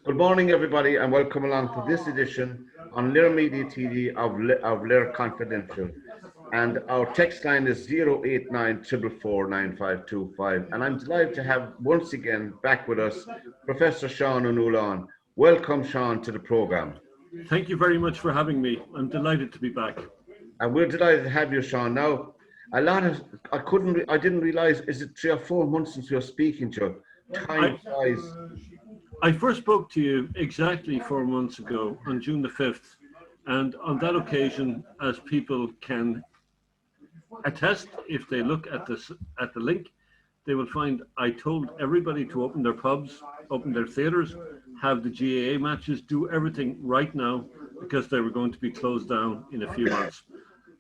Good morning, everybody, and welcome along to this edition on LiR Media TV of LiR Confidential. And our text line is 089 444 9525. And I'm delighted to have once again back with us Professor Seán O'Nualláin. Welcome, Seán, to the programme. Thank you very much for having me. I'm delighted to be back. And we're delighted to have you, Seán. Now, I didn't realise, is it 3 or 4 months since we were speaking to you? Time flies. I first spoke to you exactly 4 months ago on June the 5th. And on that occasion, as people can attest, if they look at the link, they will find I told everybody to open their pubs, open their theatres, have the GAA matches, do everything right now because they were going to be closed down in a few months.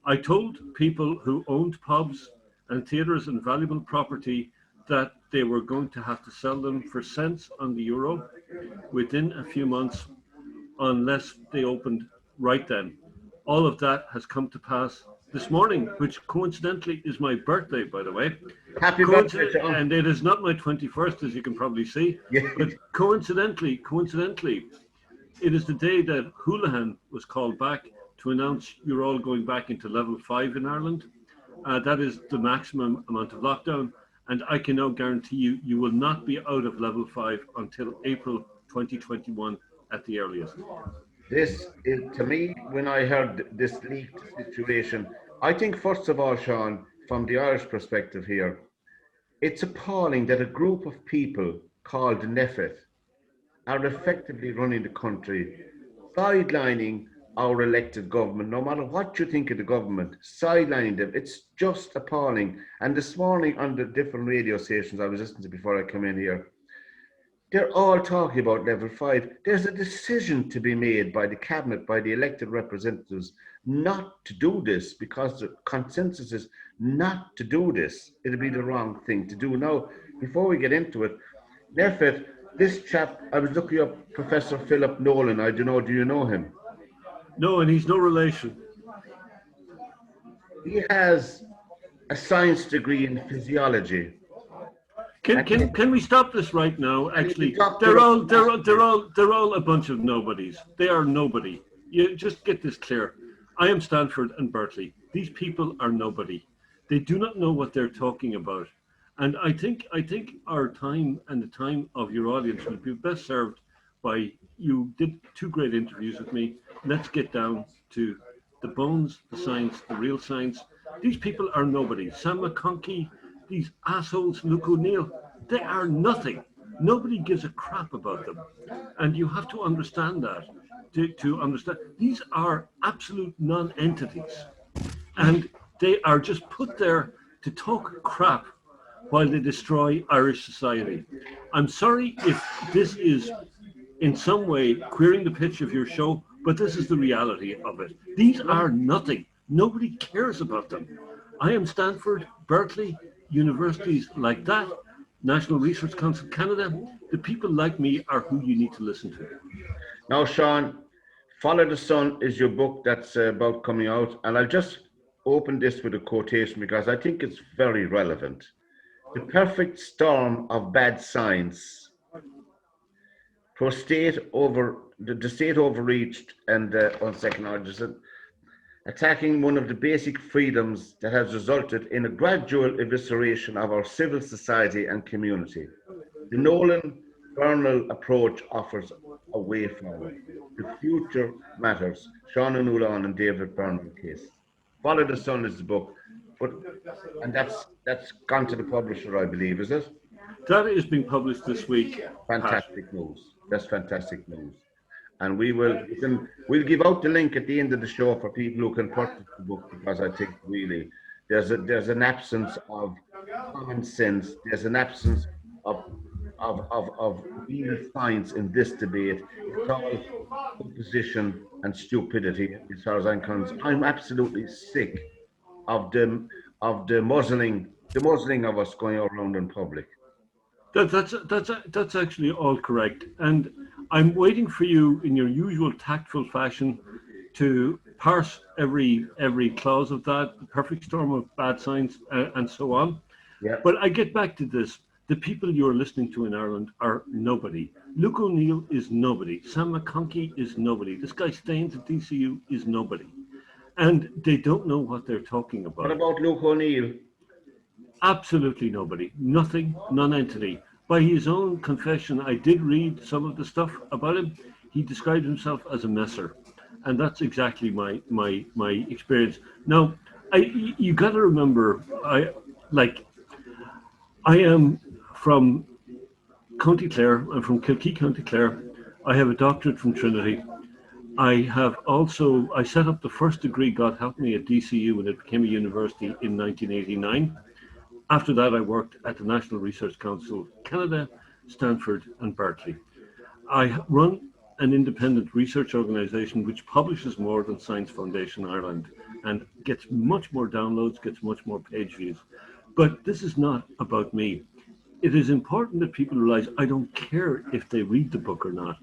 I told people who owned pubs and theatres and valuable property that they were going to have to sell them for cents on the euro within a few months unless they opened right then. All of that has come to pass this morning, which coincidentally is my birthday, by the way. Happy birthday, Seán. And it is not my 21st, as you can probably see. Yeah. But coincidentally, it is the day that Houlihan was called back to announce you're all going back into level 5 in Ireland. That is the maximum amount of lockdown. And I can now guarantee you, you will not be out of level 5 until April 2021 at the earliest. This is, to me, when I heard this leaked situation, I think first of all, Seán, from the Irish perspective here, it's appalling that a group of people called NEFIT are effectively running the country, sidelining our elected government, no matter what you think of the government, sidelining them. It's just appalling. And this morning on the different radio stations I was listening to before I came in here, they're all talking about level 5. There's a decision to be made by the cabinet, by the elected representatives, not to do this because the consensus is not to do this. It'll be the wrong thing to do. Now, before we get into it, NEFIT, this chap, I was looking up Professor Philip Nolan. I don't know, do you know him? No, and he's no relation. He has a science degree in physiology. Can we stop this right now? Actually, they're all a bunch of nobodies. They are nobody. You just get this clear. I am Stanford and Berkeley. These people are nobody. They do not know what they're talking about. And I think our time and the time of your audience will be best served by you did 2 great interviews with me. Let's get down to the bones, the science, the real science. These people are nobody. Sam McConkey, these assholes, Luke O'Neill, they are nothing. Nobody gives a crap about them. And you have to understand that. To understand, these are absolute non-entities. And they are just put there to talk crap while they destroy Irish society. I'm sorry if this is in some way queering the pitch of your show, but this is the reality of it. These are nothing. Nobody cares about them. I am Stanford, Berkeley, universities like that, National Research Council Canada. The people like me are who you need to listen to. Now, Seán, Follow the Sun is your book that's about coming out, and I'll just open this with a quotation because I think it's very relevant. The perfect storm of bad science, the state overreached and attacking one of the basic freedoms that has resulted in a gradual evisceration of our civil society and community. The Nolan-Bernal approach offers a way forward. The future matters. Seán O'Nualláin and David Bernal case. Follow the Sun is the book, and that's gone to the publisher, I believe, is it? That is being published this week. Fantastic news. That's fantastic news. And we'll give out the link at the end of the show for people who can purchase the book, because I think really there's an absence of common sense. There's an absence of real science in this debate. It's all opposition and stupidity, as far as I'm concerned. I'm absolutely sick of the muzzling of us going around in public. That's actually all correct, and I'm waiting for you in your usual tactful fashion to parse every clause of that, the perfect storm of bad science, and so on. Yeah. But I get back to this. The people you're listening to in Ireland are nobody. Luke O'Neill is nobody. Sam McConkey is nobody. This guy Staines at DCU is nobody. And they don't know what they're talking about. What about Luke O'Neill? Absolutely nobody. Nothing, non-entity. By his own confession, I did read some of the stuff about him. He described himself as a messer. And that's exactly my experience. Now, you got to remember, I am from County Clare. I'm from Kilkee, County Clare. I have a doctorate from Trinity. I set up the first degree, God help me, at DCU when it became a university in 1989. After that, I worked at the National Research Council, Canada, Stanford, and Berkeley. I run an independent research organization which publishes more than Science Foundation Ireland and gets much more downloads, gets much more page views. But this is not about me. It is important that people realize I don't care if they read the book or not.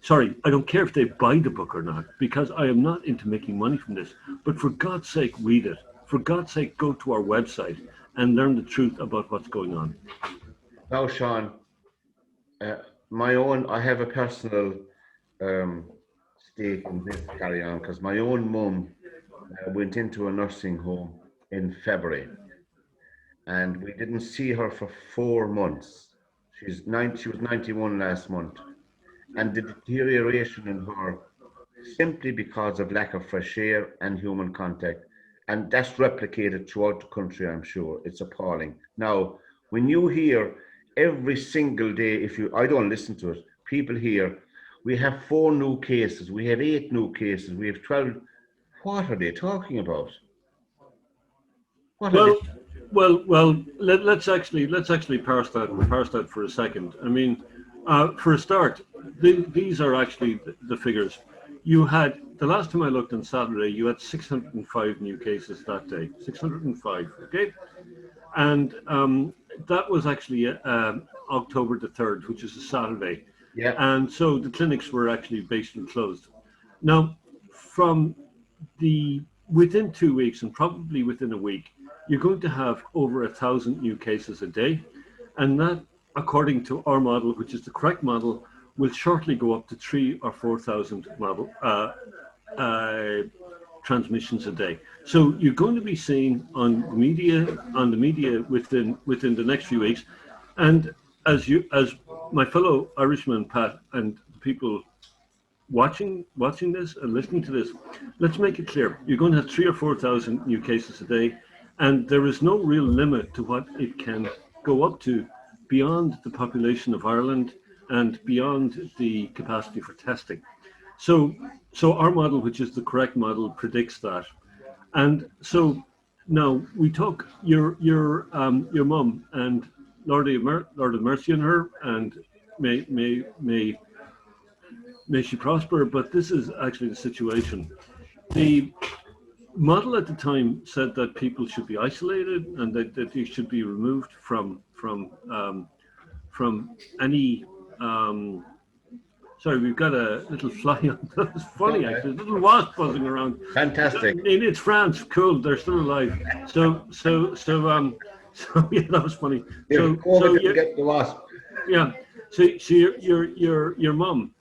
Sorry, I don't care if they buy the book or not, because I am not into making money from this. But for God's sake, read it. For God's sake, go to our website and learn the truth about what's going on. Now, Seán, I have a personal stake in this carry on, because my own mum went into a nursing home in February, and we didn't see her for 4 months. She was 91 last month, and the deterioration in her simply because of lack of fresh air and human contact. And that's replicated throughout the country, I'm sure. It's appalling. Now, when you hear every single day, I don't listen to it, people hear, we have 4 new cases, we have 8 new cases, we have 12. What are they talking about? Let's actually parse that for a second. I mean, for a start, these are actually the figures. You had, the last time I looked on Saturday, you had 605 new cases that day. 605, okay? And that was actually October the 3rd, which is a Saturday. Yeah. And so the clinics were actually basically closed. Now, within 2 weeks and probably within a week, you're going to have over 1,000 new cases a day. And that, according to our model, which is the correct model, will shortly go up to 3,000 or 4,000 transmissions a day. So you're going to be seeing on the media within the next few weeks, and as my fellow Irishman Pat and the people watching this and listening to this, let's make it clear: you're going to have 3,000 or 4,000 new cases a day, and there is no real limit to what it can go up to beyond the population of Ireland and beyond the capacity for testing. So our model, which is the correct model, predicts that. And so now we talk your mum, and Lord of mercy on her, and may she prosper. But this is actually the situation. The model at the time said that people should be isolated and that they should be removed from any. Sorry, we've got a little fly on. That's funny, actually. A little wasp buzzing around. Fantastic. It's France. Cool. They're still alive. So yeah, that was funny. So you get the wasp. Yeah. So your mum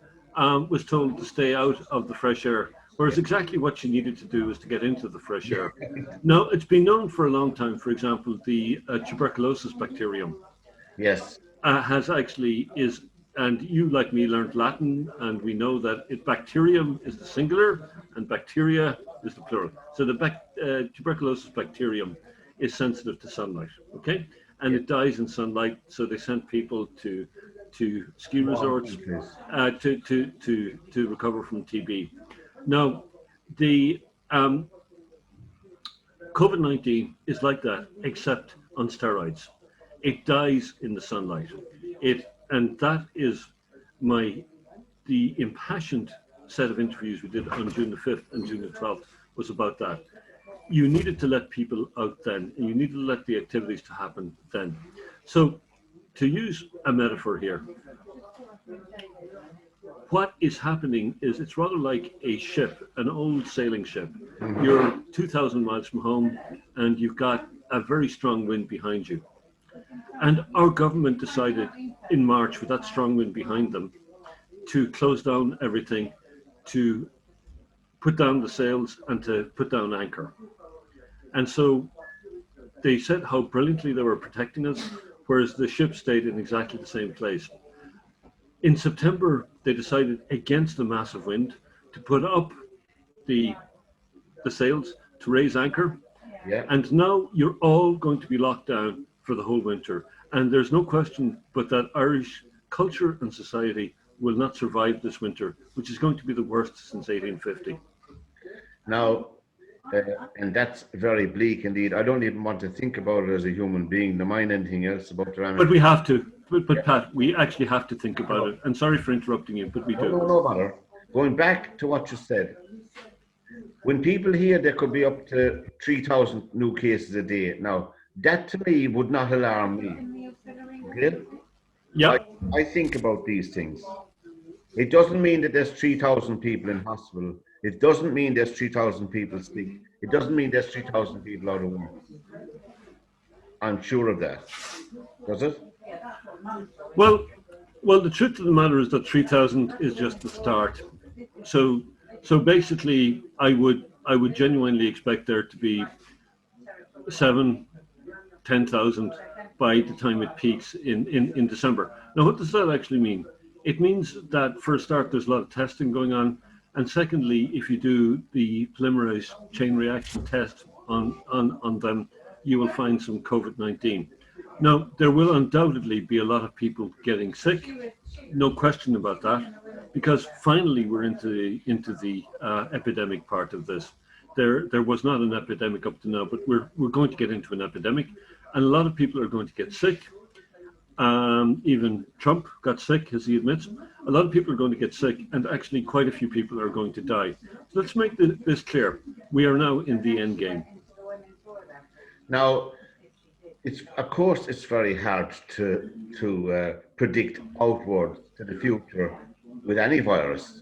was told to stay out of the fresh air, whereas exactly what she needed to do was to get into the fresh air. Now, it's been known for a long time. For example, the tuberculosis bacterium. Yes. And you, like me, learned Latin, and we know that bacterium is the singular and bacteria is the plural. So the tuberculosis bacterium is sensitive to sunlight, okay? And it dies in sunlight, so they sent people to ski resorts to recover from TB. Now, the COVID-19 is like that, except on steroids. It dies in the sunlight. And that is the impassioned set of interviews we did on June the 5th and June the 12th was about that. You needed to let people out then, and you needed to let the activities to happen then. So to use a metaphor here, what is happening is it's rather like a ship, an old sailing ship. You're 2,000 miles from home and you've got a very strong wind behind you. And our government decided in March, with that strong wind behind them, to close down everything, to put down the sales, and to put down anchor. And so they said how brilliantly they were protecting us, whereas the ship stayed in exactly the same place. In September, they decided against the massive wind to put up the sails, to raise anchor. Yeah. And now you're all going to be locked down for the whole winter. And there's no question but that Irish culture and society will not survive this winter, which is going to be the worst since 1850. Now, and that's very bleak indeed. I don't even want to think about it as a human being, to mind anything else about the But we have to. But Pat, we actually have to think about it. And sorry for interrupting you, but we do. No matter. Going back to what you said, when people hear there could be up to 3,000 new cases a day, now, that to me would not alarm me. Okay? Yeah. I think about these things. It doesn't mean that there's 3,000 people in hospital. It doesn't mean there's 3,000 people sick. It doesn't mean there's 3,000 people out of work. I'm sure of that. Does it? Well, the truth of the matter is that 3,000 is just the start. So basically, I would genuinely expect there to be 10,000 by the time it peaks in December. Now, what does that actually mean? It means that for a start, there's a lot of testing going on. And secondly, if you do the polymerase chain reaction test on them, you will find some COVID-19. Now, there will undoubtedly be a lot of people getting sick, no question about that, because finally we're into the epidemic part of this. There was not an epidemic up to now, but we're going to get into an epidemic, and a lot of people are going to get sick. Even Trump got sick, as he admits. A lot of people are going to get sick, and actually quite a few people are going to die. So let's make this clear. We are now in the end game. Now, of course, it's very hard to predict outward to the future with any virus.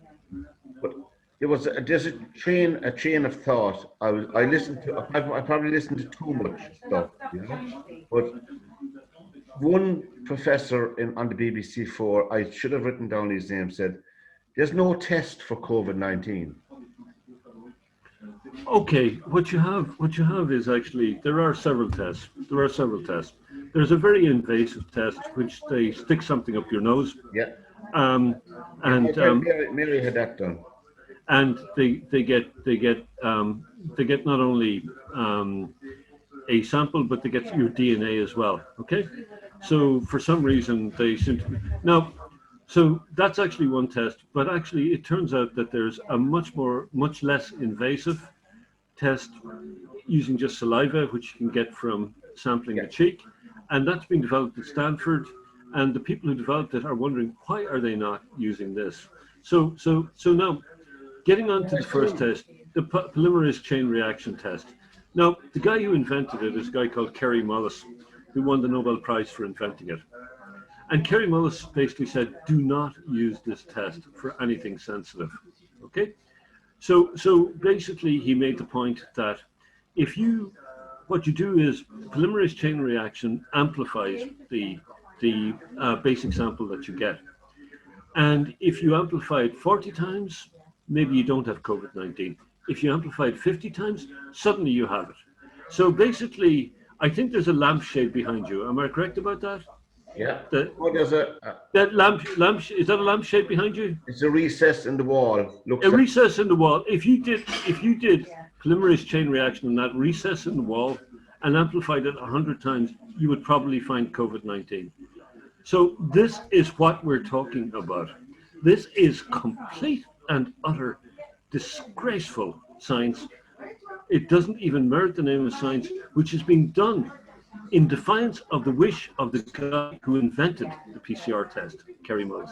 But there's a chain of thought. I probably listened to too much stuff, you know. But one professor on the BBC4, I should have written down his name, said, "There's no test for COVID-19." Okay, what you have is actually there are several tests. There's a very invasive test which they stick something up your nose. Yeah. Mary had that done. And they get not only a sample, but they get your DNA as well. Okay, so for some reason they seem to be now. So that's actually one test, but actually it turns out that there's a much less invasive test using just saliva, which you can get from sampling the cheek, and that's been developed at Stanford. And the people who developed it are wondering, why are they not using this? So now, getting on to the first test, the polymerase chain reaction test. Now, the guy who invented it is a guy called Kerry Mullis, who won the Nobel Prize for inventing it. And Kerry Mullis basically said, do not use this test for anything sensitive, okay? So basically he made the point that what you do is polymerase chain reaction amplifies the basic sample that you get. And if you amplify it 40 times, maybe you don't have COVID-19. If you amplify it 50 times, suddenly you have it. So basically, I think there's a lampshade behind you. Am I correct about that? Yeah. There's that lamp is that a lampshade behind you? It's a recess in the wall. Recess in the wall. If you did polymerase chain reaction in that recess in the wall and amplified it 100 times, you would probably find COVID-19. So this is what we're talking about. This is complete and utter disgraceful science. It doesn't even merit the name of science, which is being done in defiance of the wish of the guy who invented the PCR test, Kerry Mullis.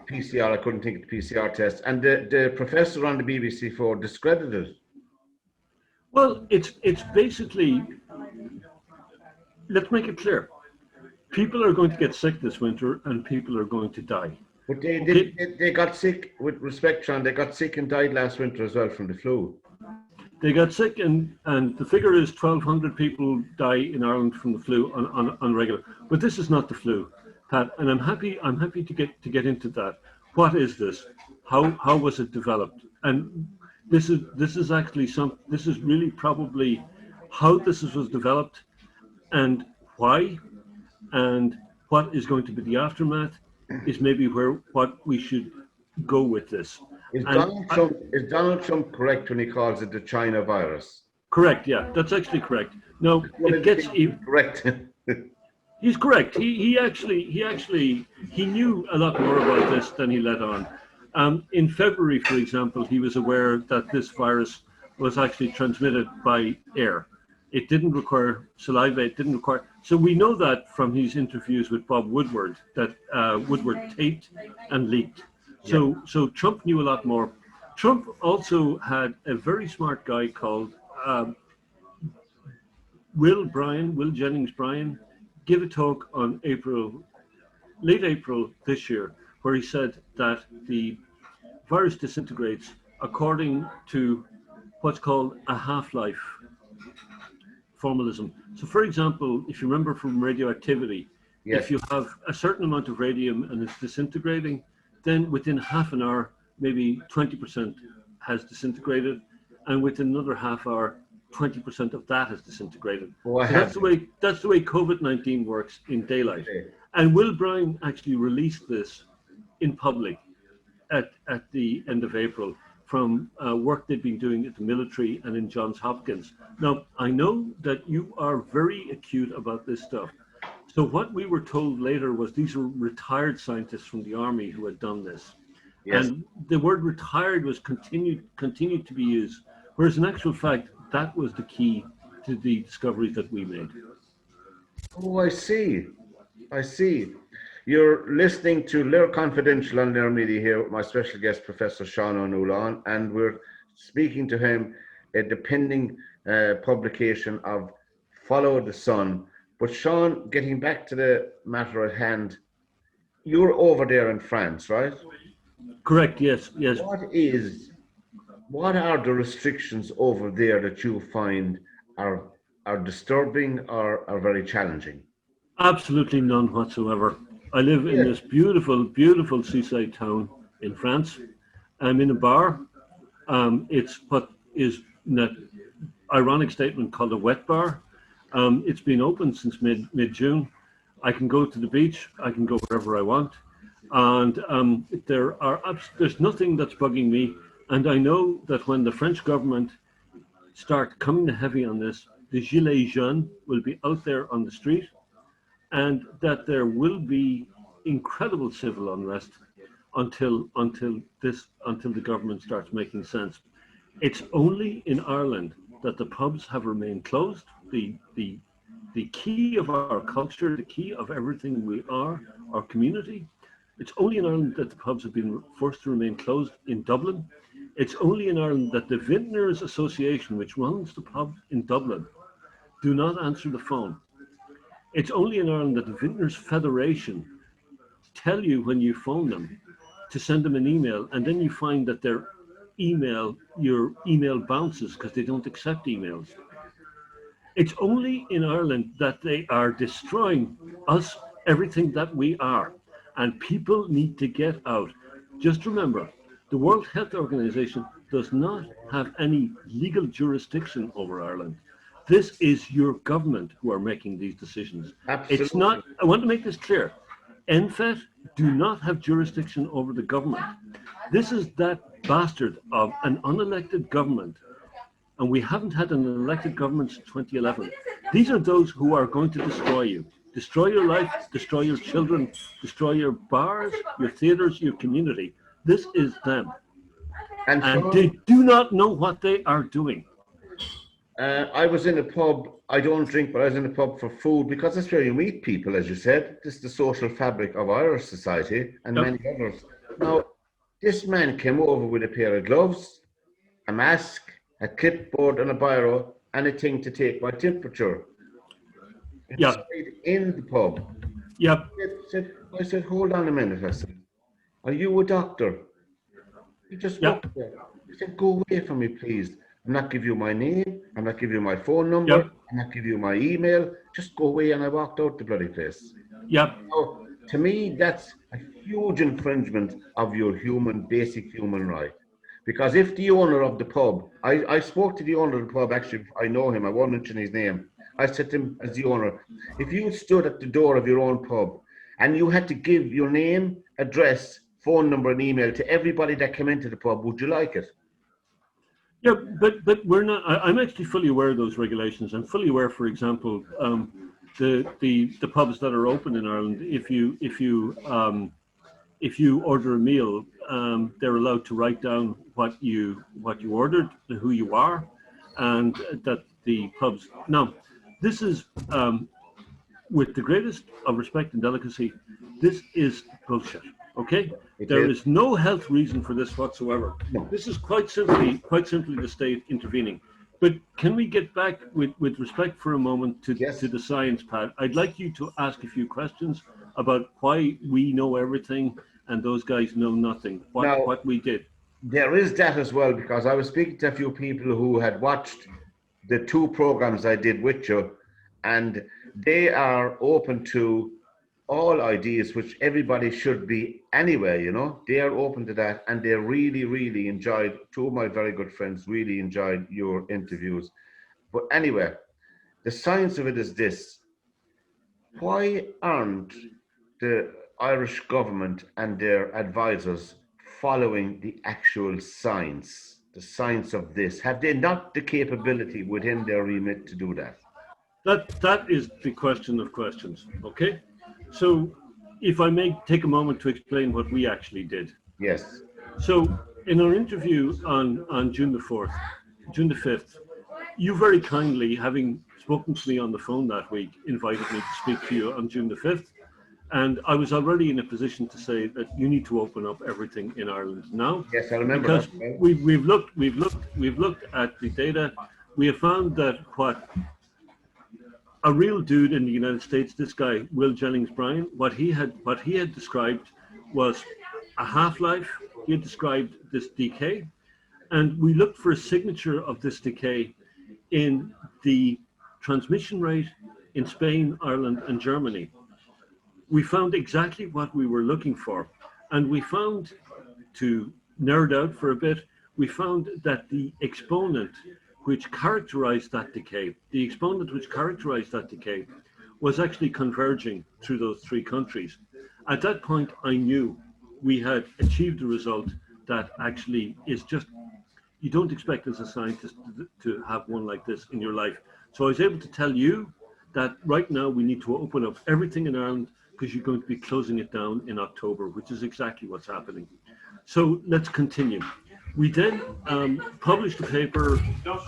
PCR, I couldn't think of the PCR test. And the professor on the BBC4 discredited it. Well, it's basically, let's make it clear. People are going to get sick this winter and people are going to die. But they got sick, with respect, Sean, they got sick and died last winter as well from the flu. They got sick, and the figure is 1,200 people die in Ireland from the flu on regular. But this is not the flu, Pat, and I'm happy to get into that. what is this? How was it developed? And this is actually this is really probably how this was developed and why, and what is going to be the aftermath is maybe what we should go with this. Is Donald Trump correct when he calls it the China virus? Correct, yeah, that's actually correct. No, it gets correct. He's correct. He actually knew a lot more about this than he let on. In February, for example, he was aware that this virus was actually transmitted by air. It didn't require saliva. It didn't require. So we know that from his interviews with Bob Woodward that Woodward taped and leaked. So Trump knew a lot more. Trump also had a very smart guy called Will Jennings Bryan, give a talk on late April this year, where he said that the virus disintegrates according to what's called a half-life formalism. So, for example, if you remember from radioactivity, if you have a certain amount of radium and it's disintegrating, then within half an hour, maybe 20% has disintegrated, and within another half hour, 20% of that has disintegrated. So that's the way COVID-19 works in daylight. And Will Bryan actually released this in public at the end of April from work they've been doing at the military and in Johns Hopkins. Now, I know that you are very acute about this stuff. So what we were told later was these were retired scientists from the army who had done this. Yes. And the word retired was continued to be used, whereas in actual fact, that was the key to the discoveries that we made. Oh, I see. You're listening to LiR Confidential on LiR Media here with my special guest, Professor Seán O'Nualláin, and we're speaking to him at the pending publication of Follow the Sun. But Seán, getting back to the matter at hand, you're over there in France, right? Correct, yes. What are the restrictions over there that you find are disturbing or are very challenging? Absolutely none whatsoever. I live in this beautiful, beautiful seaside town in France. I'm in a bar. It's what is that ironic statement called a wet bar. It's been open since mid-June. I can go to the beach. I can go wherever I want. And there's nothing that's bugging me. And I know that when the French government start coming heavy on this, the Gilets jaunes will be out there on the street, and that there will be incredible civil unrest until the government starts making sense. It's only in Ireland that the pubs have remained closed. The key of our culture, the key of everything we are, our community. It's only in Ireland that the pubs have been forced to remain closed in Dublin. It's only in Ireland that the Vintners Association, which runs the pub in Dublin, do not answer the phone. It's only in Ireland that the Vintners Federation tell you when you phone them to send them an email, and then you find that your email bounces because they don't accept emails. It's only in Ireland that they are destroying us, everything that we are, and people need to get out. Just remember, the World Health Organization does not have any legal jurisdiction over Ireland. This is your government who are making these decisions. Absolutely. It's not, I want to make this clear. NFET do not have jurisdiction over the government. This is that bastard of an unelected government. And we haven't had an elected government since 2011. These are those who are going to destroy you. Destroy your life, destroy your children, destroy your bars, your theaters, your community. This is them. And they do not know what they are doing. I was in a pub. I don't drink, but I was in a pub for food because that's where you meet people, as you said. This is the social fabric of Irish society and many others. Now, this man came over with a pair of gloves, a mask, a clipboard and a biro, and a thing to take my temperature. In the pub. Yep. I said, hold on a minute. I said, are you a doctor? He just walked there. He said, go away from me, please. I'm not giving you my name. I'm not giving you my phone number. I'm not giving you my email. Just go away. And I walked out the bloody place. Yep. So, to me, that's a huge infringement of your basic human right. Because if the owner of the pub, I spoke to the owner of the pub, actually, I know him, I won't mention his name. I said to him as the owner, if you stood at the door of your own pub and you had to give your name, address, phone number, and email to everybody that came into the pub, would you like it? Yeah, but we're not. I'm actually fully aware of those regulations. I'm fully aware, for example, the pubs that are open in Ireland. If you order a meal, they're allowed to write down what you ordered, who you are, and that the pubs. Now, this is with the greatest of respect and delicacy. This is bullshit. Okay, there is no health reason for this whatsoever. No. This is quite simply the state intervening. But can we get back with respect for a moment to the science, Pat? I'd like you to ask a few questions about why we know everything and those guys know nothing. What we did. There is that as well, because I was speaking to a few people who had watched the 2 programs I did with you, and they are open to all ideas, which everybody should be anyway, you know. They are open to that, and they really, really enjoyed, 2 of my very good friends really enjoyed your interviews. But anyway, the science of it is this. Why aren't the Irish government and their advisors following the actual science, the science of this? Have they not the capability within their remit to do that? That is the question of questions, okay? So if I may take a moment to explain what we actually did. Yes. So in our interview on June the 4th, June the 5th, you very kindly, having spoken to me on the phone that week, invited me to speak to you on June the 5th. And I was already in a position to say that you need to open up everything in Ireland now. Yes, I remember. Because we've looked at the data. We have found that what a real dude in the United States, this guy, Will Jennings Bryan, what he had described was a half-life. He had described this decay, and we looked for a signature of this decay in the transmission rate in Spain, Ireland, and Germany. We found exactly what we were looking for, and we found, to nerd out for a bit, we found that the exponent which characterized that decay, was actually converging through those 3 countries. At that point, I knew we had achieved a result that actually is just, you don't expect as a scientist to have one like this in your life. So I was able to tell you that right now we need to open up everything in Ireland, because you're going to be closing it down in October, which is exactly what's happening. So let's continue. We then published a paper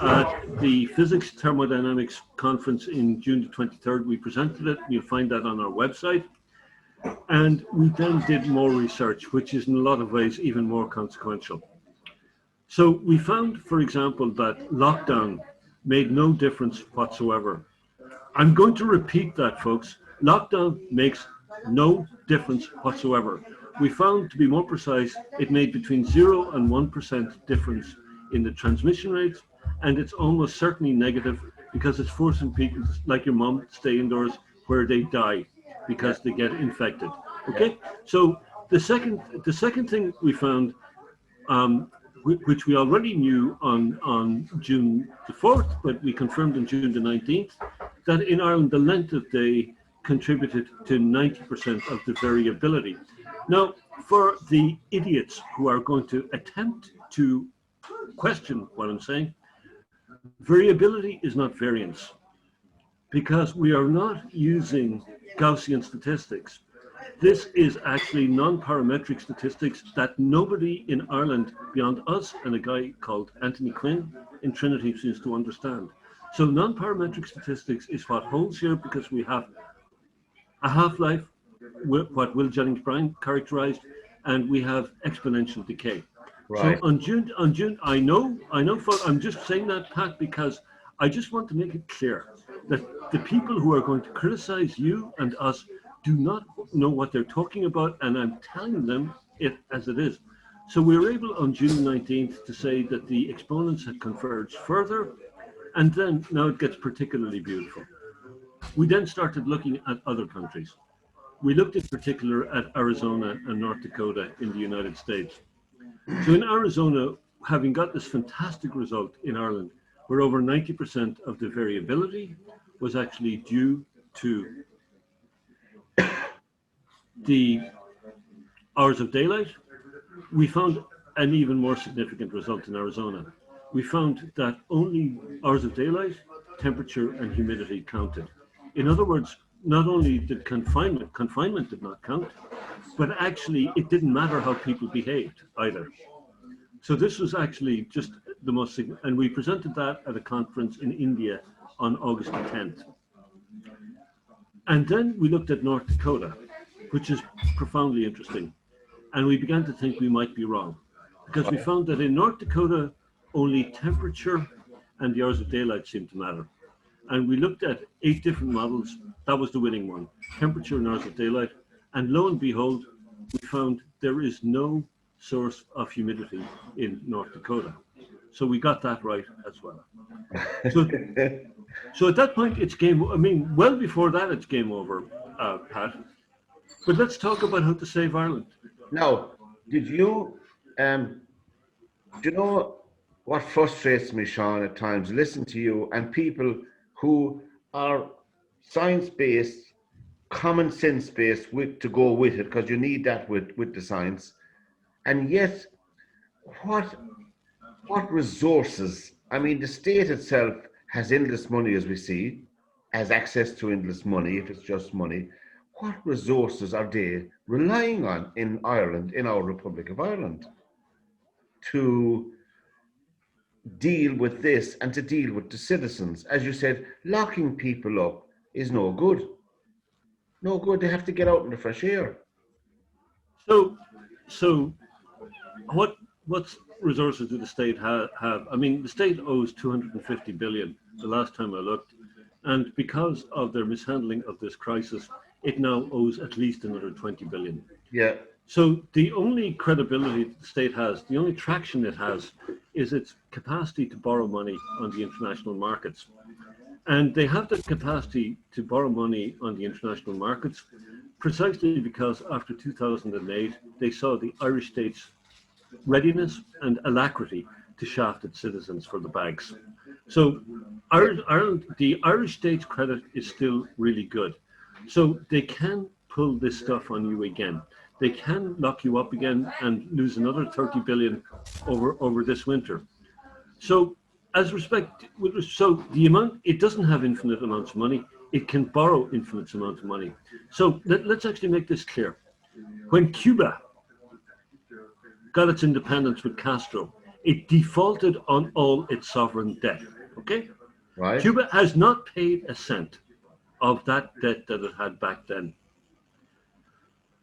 at the Physics Thermodynamics Conference in June the 23rd. We presented it. You'll find that on our website. And we then did more research, which is in a lot of ways even more consequential. So we found, for example, that lockdown made no difference whatsoever. I'm going to repeat that, folks. Lockdown makes no difference whatsoever. We found, to be more precise, it made between 0 and 1% difference in the transmission rates, and it's almost certainly negative because it's forcing people, like your mom, to stay indoors where they die because they get infected. Okay, so the second thing we found, which we already knew on June the 4th, but we confirmed on June the 19th, that in Ireland the length of day contributed to 90% of the variability. Now, for the idiots who are going to attempt to question what I'm saying, variability is not variance, because we are not using Gaussian statistics. This is actually non-parametric statistics that nobody in Ireland beyond us and a guy called Anthony Quinn in Trinity seems to understand. So non-parametric statistics is what holds here, because we have a half-life, what Will Jennings Bryan characterized, and we have exponential decay. Right. So on June, I know, I'm just saying that, Pat, because I just want to make it clear that the people who are going to criticize you and us do not know what they're talking about, and I'm telling them it as it is. So we were able on June 19th to say that the exponents had converged further, and then now it gets particularly beautiful. We then started looking at other countries. we looked in particular at Arizona and North Dakota in the United States. So in Arizona, having got this fantastic result in Ireland, where over 90% of the variability was actually due to the hours of daylight, we found an even more significant result in Arizona. We found that only hours of daylight, temperature, and humidity counted. In other words, not only did confinement did not count, but actually it didn't matter how people behaved either. So this was actually just the most significant, and we presented that at a conference in India on August the 10th. And then we looked at North Dakota, which is profoundly interesting. And we began to think we might be wrong, because we found that in North Dakota, only temperature and the hours of daylight seemed to matter. And we looked at 8 different models. That was the winning one, temperature and hours of daylight. And lo and behold, we found there is no source of humidity in North Dakota. So we got that right as well. So at that point, it's game. I mean, well before that, it's game over, Pat. But let's talk about how to save Ireland. Now, did you, do you know what frustrates me, Seán, at times? Listen to you and people who are science-based, common sense-based to go with it, because you need that with the science. And yet, what resources? I mean, the state itself has endless money, as we see, has access to endless money, if it's just money. What resources are they relying on in Ireland, in our Republic of Ireland, to deal with this and to deal with the citizens? As you said, locking people up is no good. No good. They have to get out in the fresh air. So what resources do the state have? I mean, the state owes 250 billion the last time I looked, and because of their mishandling of this crisis, it now owes at least another 20 billion. Yeah. So the only credibility the state has, the only traction it has, is its capacity to borrow money on the international markets. And they have the capacity to borrow money on the international markets precisely because after 2008, they saw the Irish state's readiness and alacrity to shaft its citizens for the bags. So Ireland, the Irish state's credit is still really good. So they can pull this stuff on you again. They can lock you up again and lose another 30 billion over this winter. So so the amount, it doesn't have infinite amounts of money. It can borrow infinite amounts of money. So let's actually make this clear. When Cuba got its independence with Castro, it defaulted on all its sovereign debt, okay? Right. Cuba has not paid a cent of that debt that it had back then.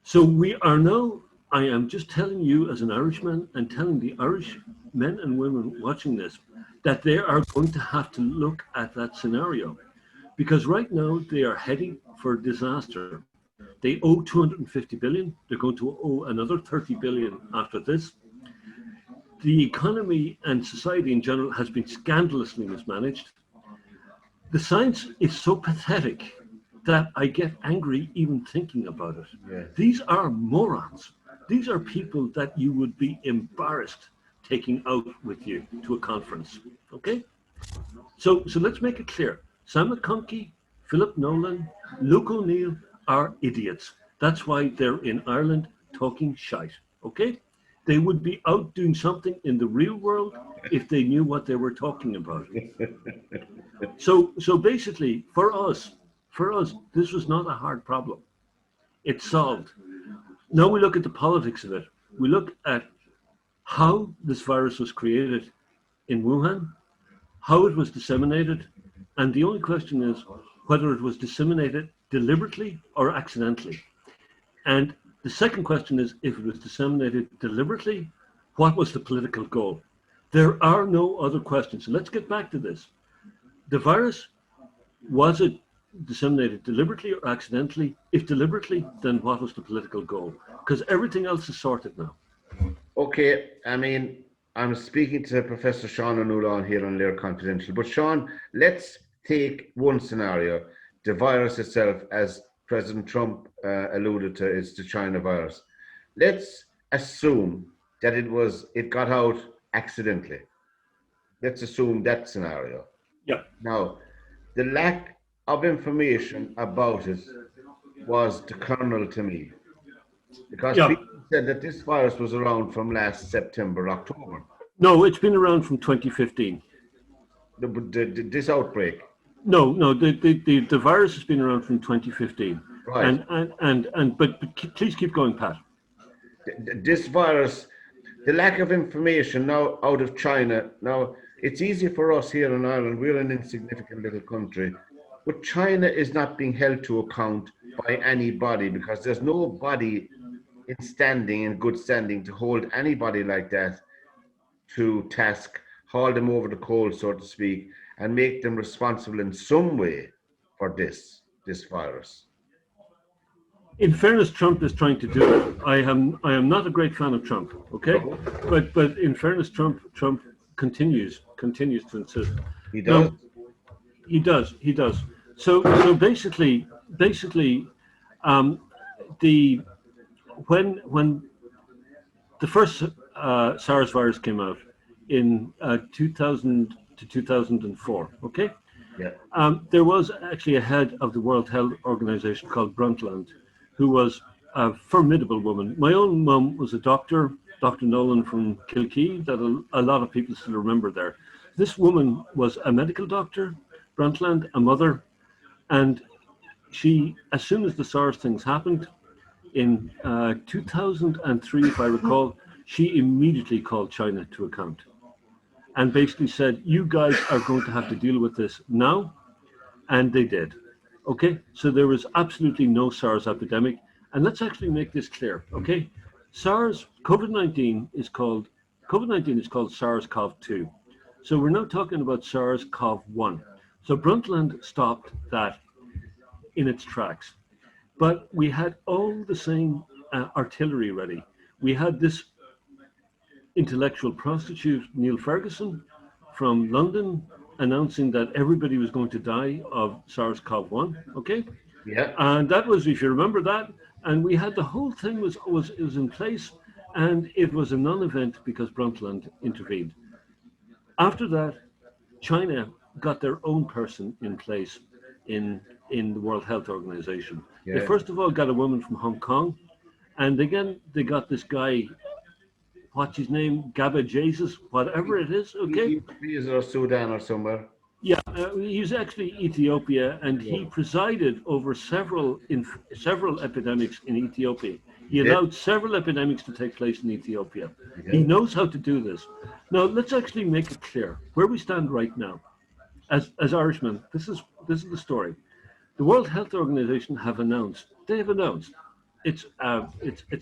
So we are now, I am just telling you as an Irishman and telling the Irish men and women watching this, that they are going to have to look at that scenario. Because right now they are heading for disaster. They owe 250 billion. They're going to owe another 30 billion after this. The economy and society in general has been scandalously mismanaged. The science is so pathetic that I get angry even thinking about it. Yeah. These are morons. These are people that you would be embarrassed taking out with you to a conference, okay? So let's make it clear. Sam McConkey, Philip Nolan, Luke O'Neill are idiots. That's why they're in Ireland talking shite, okay? They would be out doing something in the real world if they knew what they were talking about. So basically, for us, this was not a hard problem. It's solved. Now we look at the politics of it. We look at how this virus was created in Wuhan, how it was disseminated, and the only question is whether it was disseminated deliberately or accidentally. And the second question is, if it was disseminated deliberately, what was the political goal? There are no other questions. So let's get back to this. The virus, was it disseminated deliberately or accidentally? If deliberately, then what was the political goal? Because everything else is sorted now. Okay, I mean, I'm speaking to Professor Seán O'Nualláin here on LíR Confidential. But Seán, let's take one scenario, the virus itself, as President Trump alluded to is the China virus. Let's assume that it got out accidentally. Let's assume that scenario. Yeah. Now, the lack of information about it was the kernel to me, because people said that this virus was around from last September, October. No, it's been around from 2015. This outbreak. No, the virus has been around from 2015. Right. But please keep going, Pat. This virus, the lack of information now out of China. Now, it's easy for us here in Ireland. We're an insignificant little country, but China is not being held to account by anybody, because there's nobody in good standing to hold anybody like that to task, haul them over the coals, so to speak, and make them responsible in some way for this virus. In fairness, Trump is trying to do it. I am not a great fan of Trump, okay? But in fairness, Trump continues to insist. He does. No, he does. So basically, when the first SARS virus came out in 2000 to 2004, okay? Yeah. There was actually a head of the World Health Organization called Brundtland, who was a formidable woman. My own mum was a doctor, Dr. Nolan from Kilkee, that a lot of people still remember there. This woman was a medical doctor, Brundtland, a mother, and she, as soon as the SARS things happened, in 2003, if I recall, she immediately called China to account and basically said, you guys are going to have to deal with this now, and they did. Okay, so there was absolutely no SARS epidemic, and let's actually make this clear. Okay, COVID-19 is called SARS-CoV-2. So we're now talking about SARS-CoV-1. So Brundtland stopped that in its tracks, but we had all the same artillery ready. We had this intellectual prostitute, Neil Ferguson, from London, announcing that everybody was going to die of SARS-CoV-1, okay? Yeah. And that was, if you remember that, and we had the whole thing was in place, and it was a non-event because Brundtland intervened. After that, China got their own person in place in the World Health Organization. Yeah. They first of all got a woman from Hong Kong, and again they got this guy, what's his name, Gaba Jesus, whatever it is, okay? He's or Sudan or somewhere. Yeah, he's actually Ethiopia, and he presided over several epidemics in Ethiopia. He allowed several epidemics to take place in Ethiopia. He knows how to do this. Now, let's actually make it clear where we stand right now. As Irishmen, this is the story. The World Health Organization have announced it's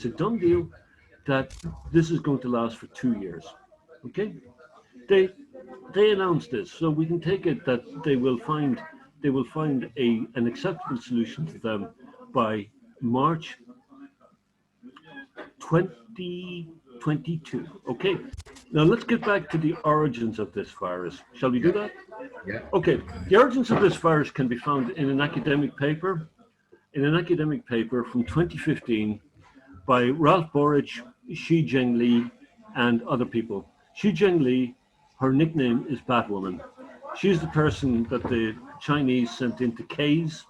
a done deal that this is going to last for 2 years. Okay, they announced this, so we can take it that they will find an acceptable solution to them by March 2022. Okay, now let's get back to the origins of this virus. Shall we do that? Yeah. Okay, the origins of this virus can be found in an academic paper from 2015 by Ralph Borich, Xi Zhengli, and other people. Xi Zhengli, her nickname is Batwoman. She's the person that the Chinese sent into caves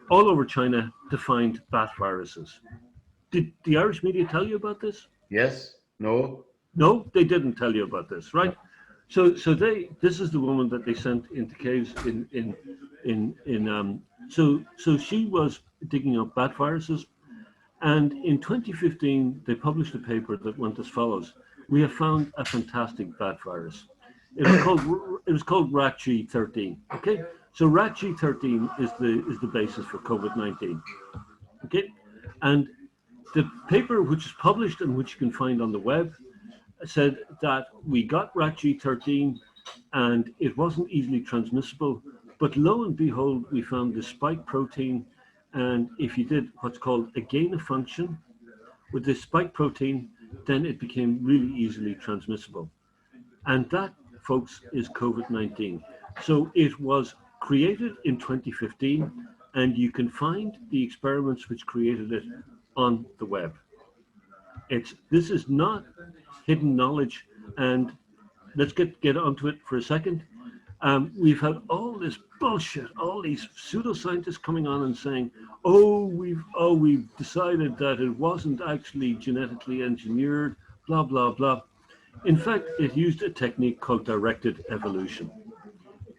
all over China to find bat viruses. Did the Irish media tell you about this? Yes. No. No, they didn't tell you about this, right? So this is the woman that they sent into caves so she was digging up bat viruses, and in 2015 they published a paper that went as follows: we have found a fantastic bat virus. It was called RATG13. Okay, so RATG13 is the basis for COVID-19. Okay, and the paper, which is published and which you can find on the web, said that we got RATG13 and it wasn't easily transmissible, but lo and behold, we found the spike protein, and if you did what's called a gain of function with this spike protein, then it became really easily transmissible. And that, folks, is COVID-19. So it was created in 2015, and you can find the experiments which created it on the web. This is not hidden knowledge, and let's get onto it for a second. We've had all this bullshit, all these pseudoscientists coming on and saying, we've decided that it wasn't actually genetically engineered, blah, blah, blah. In fact, it used a technique called directed evolution.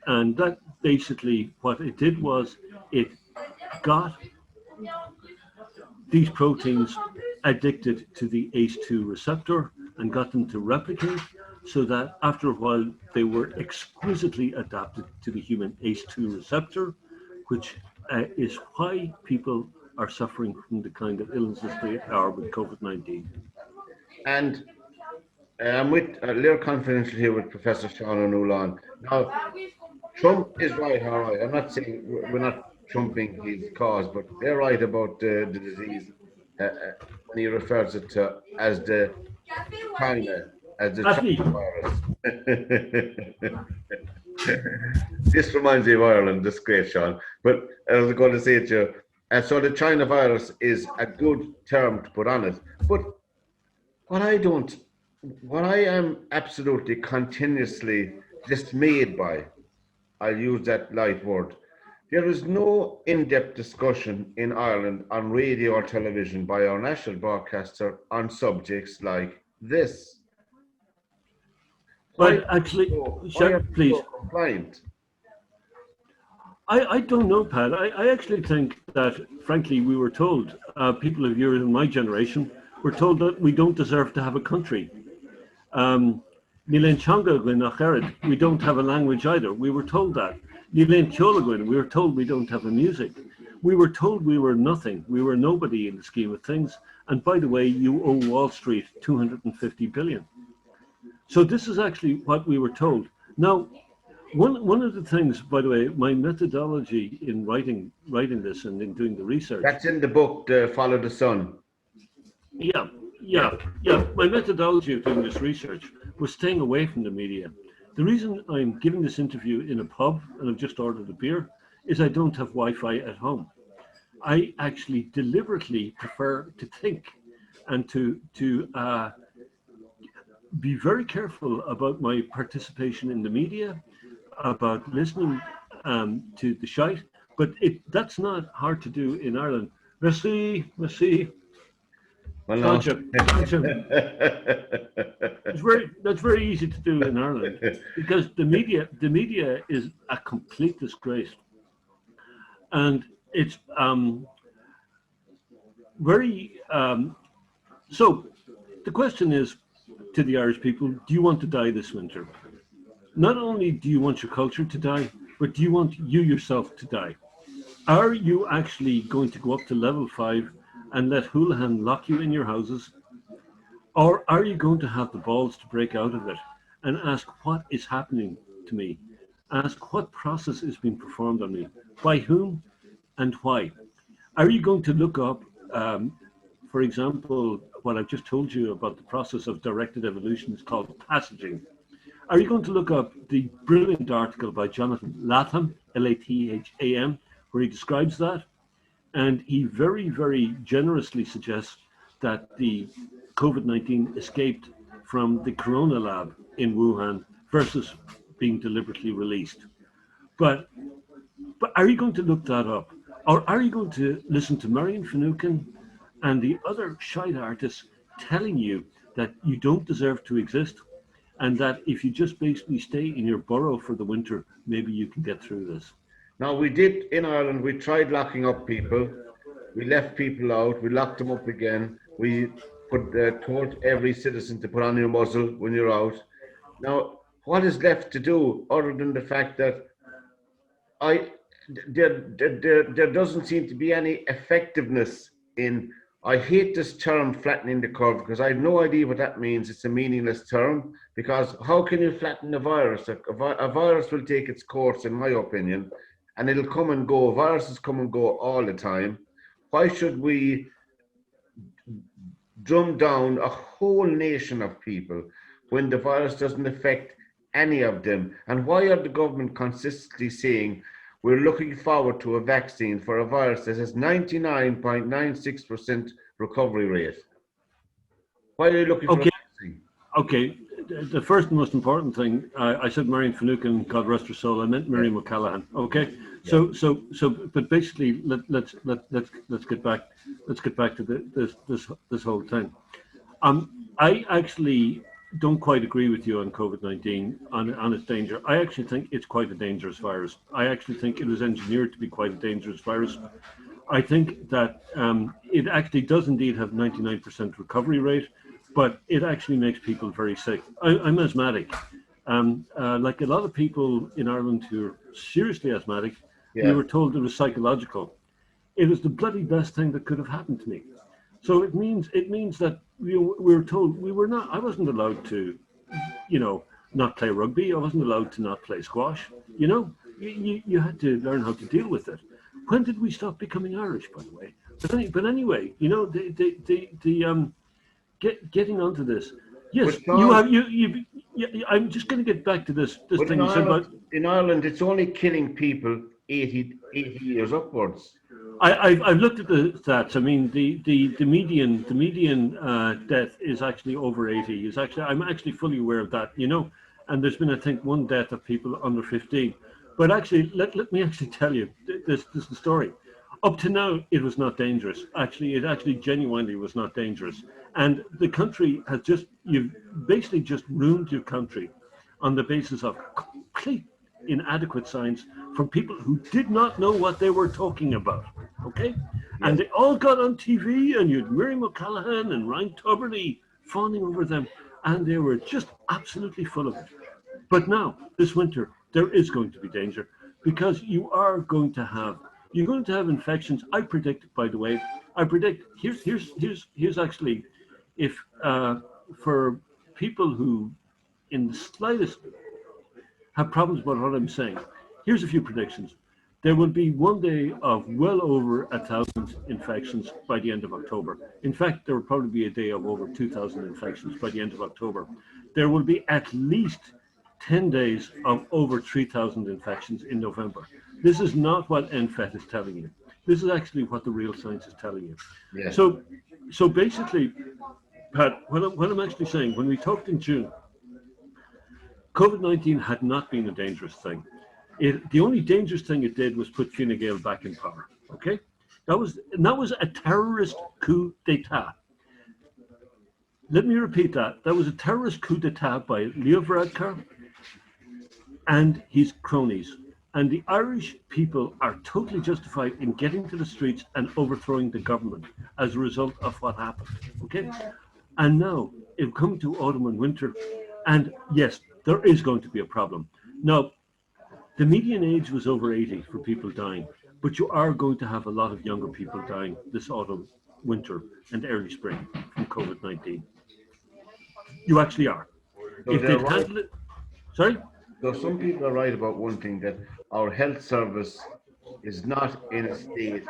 And that basically what it did was it got these proteins addicted to the ACE2 receptor and got them to replicate, so that after a while they were exquisitely adapted to the human ACE2 receptor, which is why people are suffering from the kind of illnesses they are with COVID-19. And I'm with LiR Confidential here with Professor Seán O'Nualláin. Now, Trump is right, all right. I'm not saying we're not trumping his cause, but they're right about the disease when he refers it to as the China virus. This reminds me of Ireland, this is great, Sean. But I was going to say it to you, so the China virus is a good term to put on it. But what I am absolutely continuously dismayed by, I'll use that light word, there is no in-depth discussion in Ireland on radio or television by our national broadcaster on subjects like this. But actually, please. Compliant? I don't know, Pat. I actually think that, frankly, we were told, people of yours in my generation, were told that we don't deserve to have a country. We don't have a language either. We were told that. We were told we don't have a music. We were told we were nothing. We were nobody in the scheme of things. And by the way, you owe Wall Street 250 billion. So this is actually what we were told. Now, one of the things, by the way, my methodology in writing this and in doing the research. That's in the book, Follow the Sun. Yeah. My methodology of doing this research was staying away from the media. The reason I'm giving this interview in a pub and I've just ordered a beer is I don't have Wi-Fi at home. I actually deliberately prefer to think and to be very careful about my participation in the media, about listening to the shite, but that's not hard to do in Ireland. Merci. Well, no. That's very easy to do in Ireland because the media is a complete disgrace, and it's very. So the question is to the Irish people: do you want to die this winter? Not only do you want your culture to die, but do you want you yourself to die? Are you actually going to go up to level 5 and let Houlihan lock you in your houses? Or are you going to have the balls to break out of it and ask what is happening to me? Ask what process is being performed on me, by whom and why? Are you going to look up, for example, what I've just told you about the process of directed evolution is called passaging? Are you going to look up the brilliant article by Jonathan Latham, Latham, where he describes that? And he very, very generously suggests that the COVID-19 escaped from the Corona lab in Wuhan versus being deliberately released. But are you going to look that up? Or are you going to listen to Marion Finucane and the other shite artists telling you that you don't deserve to exist? And that if you just basically stay in your burrow for the winter, maybe you can get through this. Now, we did in Ireland, we tried locking up people. We left people out. We locked them up again. We told every citizen to put on your muzzle when you're out. Now, what is left to do other than the fact that there doesn't seem to be any effectiveness in, I hate this term flattening the curve because I have no idea what that means. It's a meaningless term because how can you flatten a virus? A virus will take its course, in my opinion, and it'll come and go. Viruses come and go all the time. Why should we drum down a whole nation of people when the virus doesn't affect any of them? And why are the government consistently saying we're looking forward to a vaccine for a virus that has 99.96% recovery rate. Why are you looking for a vaccine? Okay. The first and most important thing, I said Marion Finucane, God rest her soul. I meant Miriam O'Callaghan. Okay. So, but basically, let's get back to this whole thing. I actually don't quite agree with you on COVID-19 on its danger. I actually think it's quite a dangerous virus. I actually think it was engineered to be quite a dangerous virus. I think that it actually does indeed have 99% recovery rate, but it actually makes people very sick. I'm asthmatic. Like a lot of people in Ireland who are seriously asthmatic, we were told it was psychological. It was the bloody best thing that could have happened to me. So it means that we were told I wasn't allowed to, not play rugby. I wasn't allowed to not play squash. You had to learn how to deal with it. When did we stop becoming Irish, by the way? But anyway, getting onto this. Yes, I'm just going to get back to this thing you said about. In Ireland, it's only killing people 80 years upwards. I've looked at the stats. I mean, the median death is actually over 80. I'm actually fully aware of that. And there's been, I think, one death of people under 15. But actually, let me actually tell you this is the story. Up to now, it was not dangerous. It genuinely was not dangerous. And the country has you've basically just ruined your country on the basis of complete inadequate science from people who did not know what they were talking about. Okay? And they all got on TV, and you had Miriam O'Callaghan and Ryan Tuberty fawning over them, and they were just absolutely full of it. But now, this winter, there is going to be danger, because you're going to have infections. I predict, by the way, here's actually, if for people who in the slightest have problems about what I'm saying, here's a few predictions. There will be one day of well over 1,000 infections by the end of October. In fact, there will probably be a day of over 2,000 infections by the end of October. There will be at least 10 days of over 3,000 infections in November. This is not what NFET is telling you. This is actually what the real science is telling you. Yeah. So basically, Pat, what I'm actually saying, when we talked in June, COVID-19 had not been a dangerous thing. The only dangerous thing it did was put Fine Gael back in power. Okay, that was a terrorist coup d'état. Let me repeat that. That was a terrorist coup d'état by Leo Varadkar and his cronies. And the Irish people are totally justified in getting to the streets and overthrowing the government as a result of what happened. Okay, and now it's come to autumn and winter, and yes, there is going to be a problem. Now, the median age was over 80 for people dying, but you are going to have a lot of younger people dying this autumn, winter, and early spring from COVID-19. You actually are. So if they'd handled it, sorry? So some people are right about one thing, that our health service is not in a state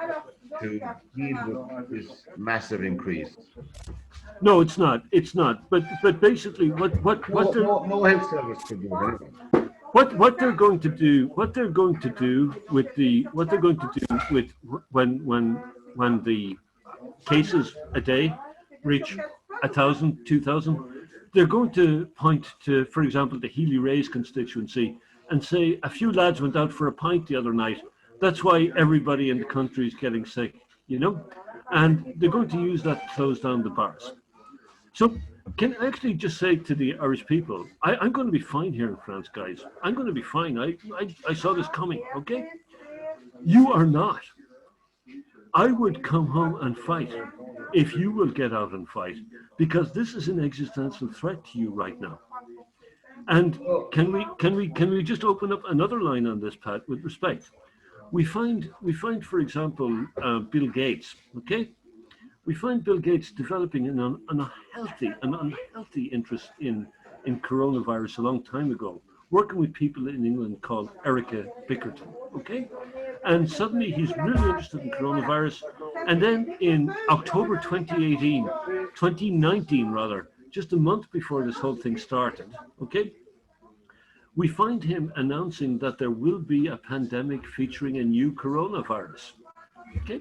to deal with this massive increase. No, it's not. It's not. But basically, no health service could do anything. What they're going to do with when the cases a day reach 1,000, 2,000, they're going to point to, for example, the Healy-Raes constituency and say a few lads went out for a pint the other night. That's why everybody in the country is getting sick, and they're going to use that to close down the bars. So can I actually just say to the Irish people, I'm going to be fine here in France, guys. I'm going to be fine. I saw this coming, okay? You are not. I would come home and fight if you will get out and fight, because this is an existential threat to you right now. And can we just open up another line on this, Pat, with respect? We find, for example, Bill Gates, okay? We find Bill Gates developing an unhealthy interest in coronavirus a long time ago, working with people in England called Erica Bickerton, okay? And suddenly he's really interested in coronavirus. And then in October 2019 rather, just a month before this whole thing started, okay? we find him announcing that there will be a pandemic featuring a new coronavirus. Okay,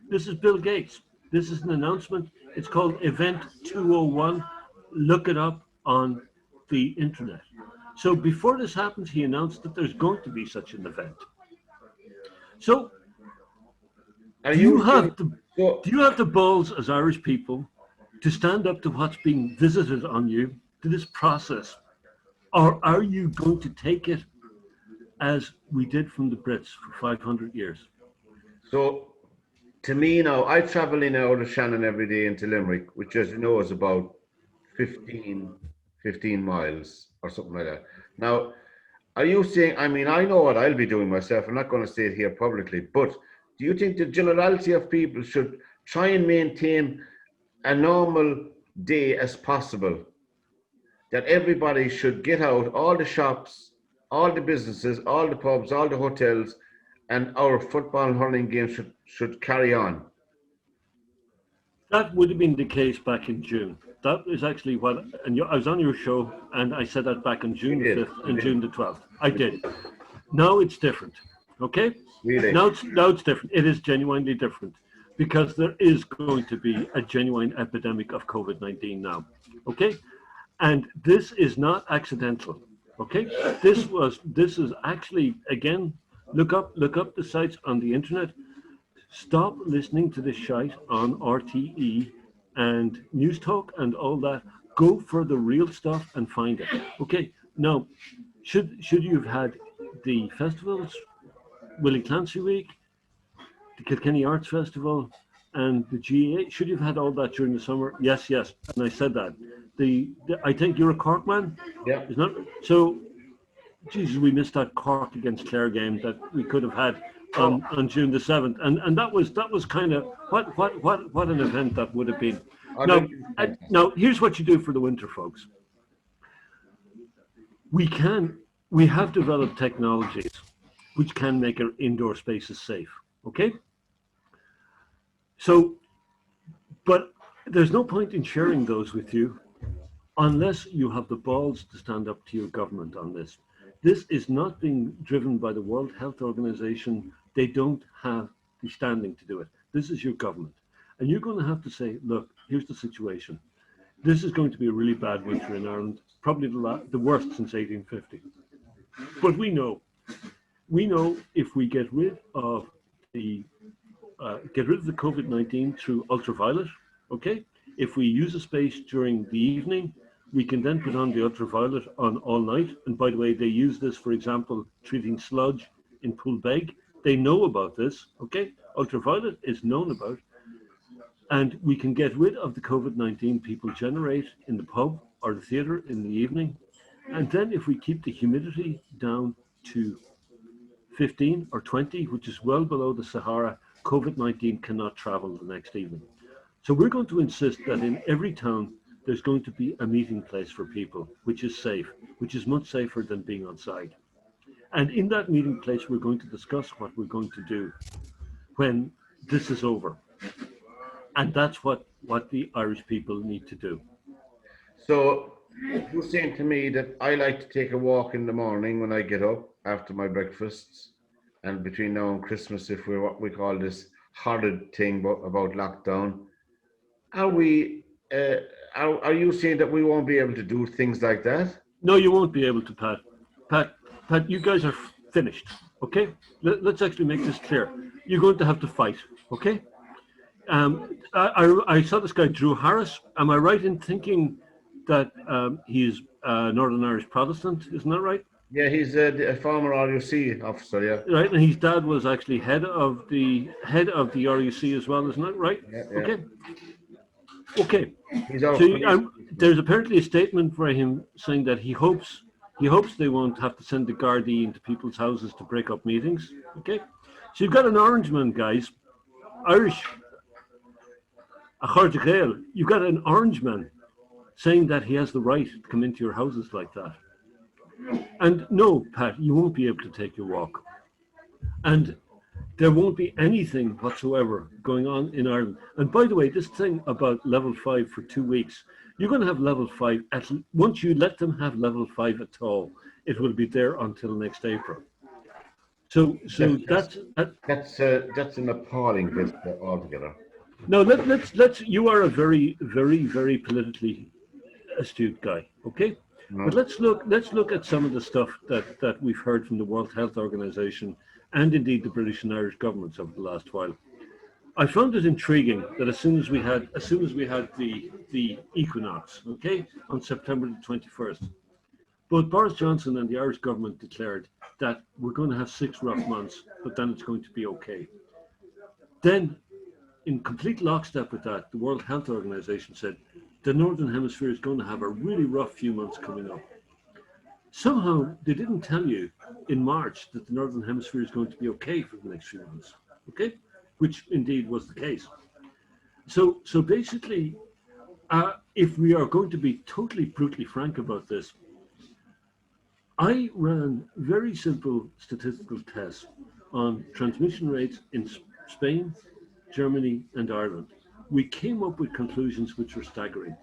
this is Bill Gates. This is an announcement. It's called Event 201. Look it up on the internet. So before this happens, he announced that there's going to be such an event. So do you have the balls as Irish people to stand up to what's being visited on you, to this process? Or are you going to take it as we did from the Brits for 500 years? So, to me now, I travel in and out of Shannon every day into Limerick, which, as you know, is about 15 miles or something like that. Now, are you saying, I mean, I know what I'll be doing myself. I'm not going to say it here publicly, but do you think the generality of people should try and maintain a normal day as possible? That everybody should get out, all the shops, all the businesses, all the pubs, all the hotels, and our football and hurling games should carry on? That would have been the case back in June. That is actually what, and I was on your show, and I said that back on June the 5th and June the 12th. I did. Now it's different, okay? Really? Now it's different. It is genuinely different because there is going to be a genuine epidemic of COVID-19 now, okay? And this is not accidental, okay? This is actually, again, look up the sites on the internet. Stop listening to this shite on RTE and News Talk and all that. Go for the real stuff and find it. Okay, now, should you have had the festivals, Willie Clancy Week, the Kilkenny Arts Festival, and the GAA, should you have had all that during the summer? Yes, and I said that. I think you're a Cork man? Yeah. Isn't that? So, Jesus, we missed that Cork against Clare game that we could have had on June the 7th, and that was kind of what an event that would have been. Now here's what you do for the winter, folks. We have developed technologies which can make our indoor spaces safe. Okay. So, but there's no point in sharing those with you unless you have the balls to stand up to your government on this. This is not being driven by the World Health Organization. They don't have the standing to do it. This is your government. And you're going to have to say, look, here's the situation. This is going to be a really bad winter in Ireland, probably the worst since 1850. But we know if we get rid of the COVID-19 through ultraviolet, okay? If we use a space during the evening, we can then put on the ultraviolet on all night. And by the way, they use this, for example, treating sludge in Poolbeg. They know about this, okay? Ultraviolet is known about. And we can get rid of the COVID-19 people generate in the pub or the theatre in the evening. And then if we keep the humidity down to 15 or 20, which is well below the Sahara, COVID-19 cannot travel the next evening. So we're going to insist that in every town, there's going to be a meeting place for people, which is safe, which is much safer than being outside. And in that meeting place, we're going to discuss what we're going to do when this is over. And that's what the Irish people need to do. So you're saying to me that I like to take a walk in the morning when I get up after my breakfasts, and between now and Christmas, if we're what we call this horrid thing about lockdown, are you saying that we won't be able to do things like that? No, you won't be able to, Pat. Pat, you guys are finished, okay? Let's actually make this clear. You're going to have to fight, okay? I saw this guy, Drew Harris. Am I right in thinking that he's a Northern Irish Protestant? Isn't that right? Yeah, he's a former RUC officer, yeah. Right, and his dad was actually head of the RUC as well, isn't that right? Yeah. Okay. Okay. So, there's apparently a statement for him saying that he hopes they won't have to send the Gardaí into people's houses to break up meetings. Okay. So you've got an Orangeman, guys, Irish. You've got an Orangeman saying that he has the right to come into your houses like that. And no, Pat, you won't be able to take your walk. And there won't be anything whatsoever going on in Ireland. And by the way, this thing about level 5 for 2 weeks, You're going to have level 5. Once you let them have level 5 at all, it will be there until next April. So that's an appalling list altogether. No, let's. You are a very, very, very politically astute guy, okay? No. But let's look at some of the stuff that we've heard from the World Health Organization and indeed the British and Irish governments over the last while. I found it intriguing that as soon as we had the equinox, okay, on September the 21st, both Boris Johnson and the Irish government declared that we're going to have 6 rough months, but then it's going to be okay. Then, in complete lockstep with that, the World Health Organization said the Northern Hemisphere is going to have a really rough few months coming up. Somehow, they didn't tell you in March that the Northern Hemisphere is going to be okay for the next few months, okay? Which indeed was the case. So basically, if we are going to be totally brutally frank about this, I ran very simple statistical tests on transmission rates in Spain, Germany, and Ireland. We came up with conclusions which were staggering.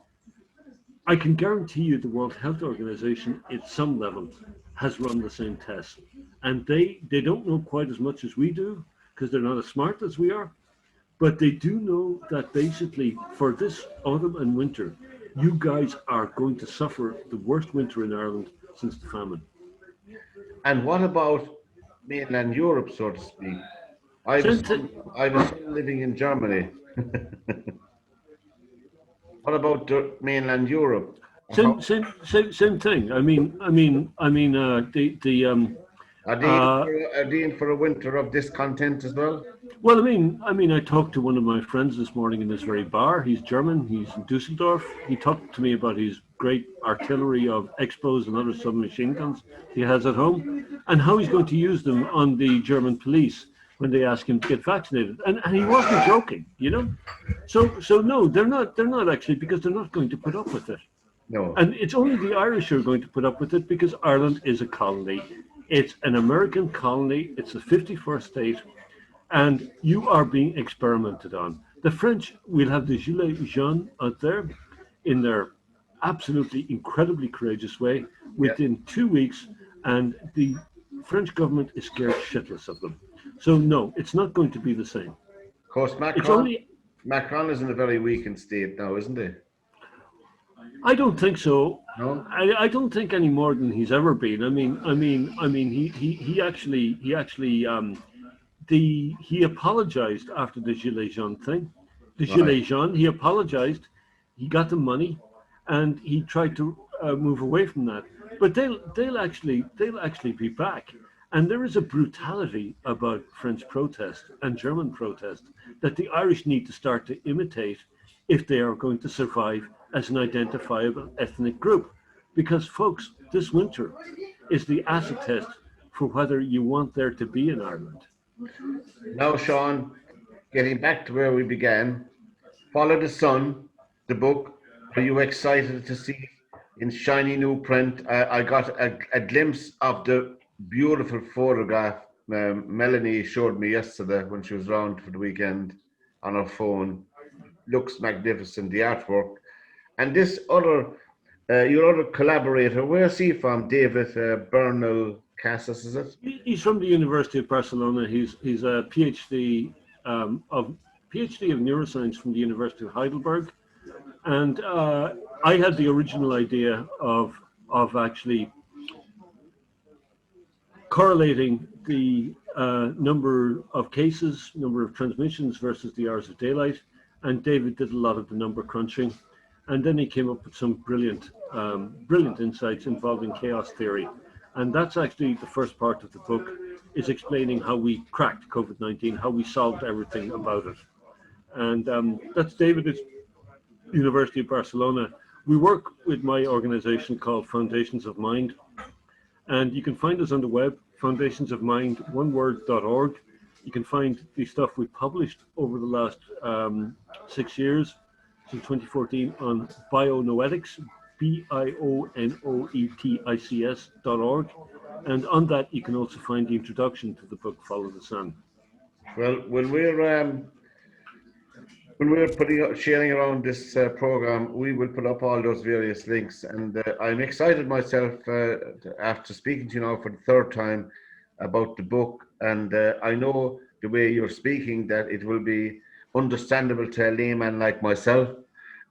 I can guarantee you the World Health Organization at some level has run the same tests. And they don't know quite as much as we do, because they're not as smart as we are. But they do know that basically for this autumn and winter, you guys are going to suffer the worst winter in Ireland since the famine. And what about mainland Europe, so to speak? I was living in Germany. What about mainland Europe? Same thing. Are they in for a winter of discontent as well? Well, I talked to one of my friends this morning in this very bar. He's German. He's in Dusseldorf. He talked to me about his great artillery of Expos and other submachine guns he has at home, and how he's going to use them on the German police when they ask him to get vaccinated. And he wasn't joking, you know. So no, they're not actually, because they're not going to put up with it. No. And it's only the Irish who are going to put up with it, because Ireland is a colony. It's an American colony. It's the 51st state. And you are being experimented on. The French will have the Gilets jaunes out there in their absolutely incredibly courageous way within 2 weeks, and the French government is scared shitless of them. So no, it's not going to be the same. Of course, Macron is in a very weakened state now, isn't he? I don't think so. No? I don't think any more than he's ever been. He apologized after the Gilets jaunes thing. The Gilets jaunes, he apologized. He got the money, and he tried to move away from that. But they'll actually be back. And there is a brutality about French protest and German protest that the Irish need to start to imitate if they are going to survive as an identifiable ethnic group. Because, folks, this winter is the acid test for whether you want there to be in Ireland. Now, Seán, getting back to where we began, Follow the Sun, the book. Are you excited to see in shiny new print? I got a glimpse of the beautiful photograph Melanie showed me yesterday when she was around for the weekend on her phone. Looks magnificent, the artwork. And this other, your other collaborator, where's he from? David Bernal Casas, is it? He's from the University of Barcelona. He's a PhD of neuroscience from the University of Heidelberg. And I had the original idea of actually correlating the number of cases, number of transmissions versus the hours of daylight. And David did a lot of the number crunching. And then he came up with some brilliant insights involving chaos theory. And that's actually the first part of the book, is explaining how we cracked COVID-19, how we solved everything about it. And that's David at University of Barcelona. We work with my organization called Foundations of Mind. And you can find us on the web, foundationsofmind.org. You can find the stuff we published over the last 6 years, since 2014, on bionoetics, bionoetics.org. And on that, you can also find the introduction to the book, Follow the Sun. Well, when we're when we're sharing around this program, we will put up all those various links. And I'm excited myself after speaking to you now for the third time about the book. And I know the way you're speaking that it will be understandable to a layman like myself.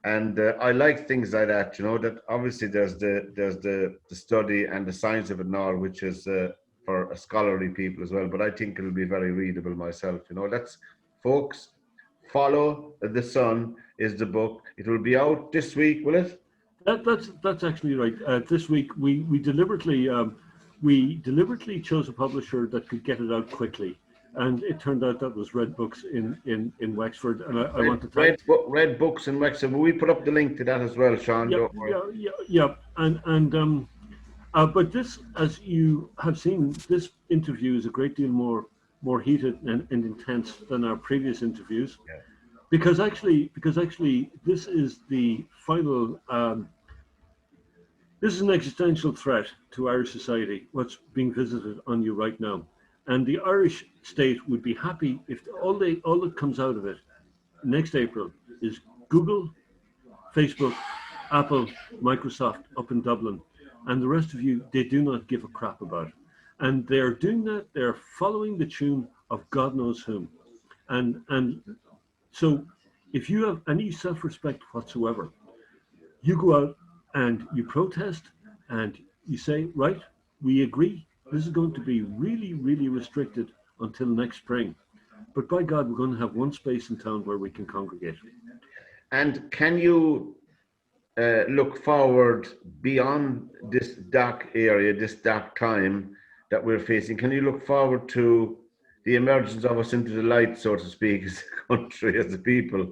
And I like things like that, that obviously there's the study and the science of it and all, which is for a scholarly people as well. But I think it'll be very readable myself. Let's, folks, Follow the Sun is the book. It will be out this week, will it? That's actually right. This week we deliberately chose a publisher that could get it out quickly. And it turned out that was Red Books in Wexford, and I want to thank Red Books in Wexford. We put up the link to that as well, Sean. Yeah. But this, as you have seen, this interview is a great deal more heated and intense than our previous interviews, because actually this is the final. This is an existential threat to Irish society. What's being visited on you right now. And the Irish state would be happy if all that comes out of it next April is Google, Facebook, Apple, Microsoft up in Dublin, and the rest of you, they do not give a crap about. And they're doing that, they're following the tune of God knows whom. And so if you have any self-respect whatsoever, you go out and you protest and you say, right, we agree. This is going to be really, really restricted until next spring. But by God, we're going to have one space in town where we can congregate. And can you look forward beyond this dark area, this dark time that we're facing? Can you look forward to the emergence of us into the light, so to speak, as a country, as a people?